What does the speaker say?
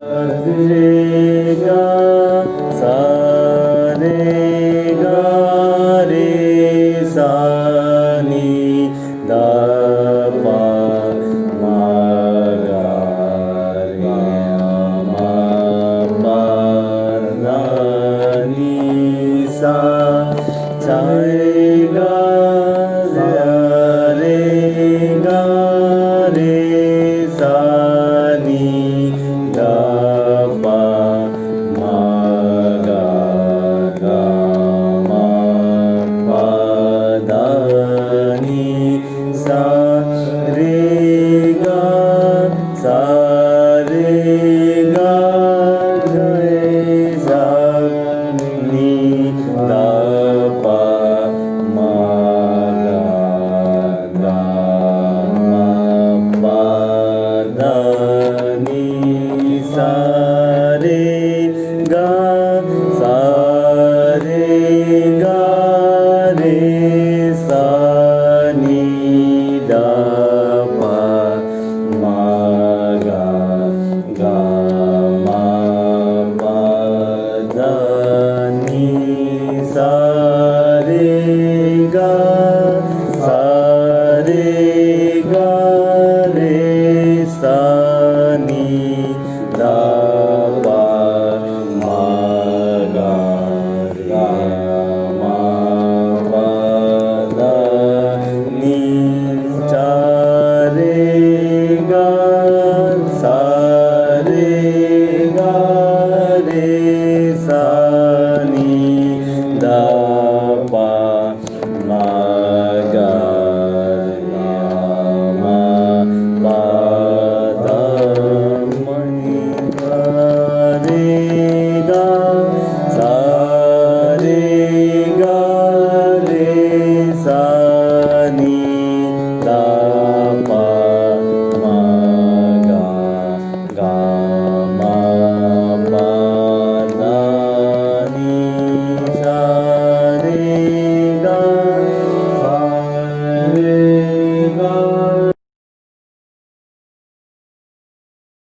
रे गा सा रे गा रे सा नी दा पा मा गा रे मा पा धा नी सा रे गा रे सा नी दा पा मा गा गा मा पा धा नी सा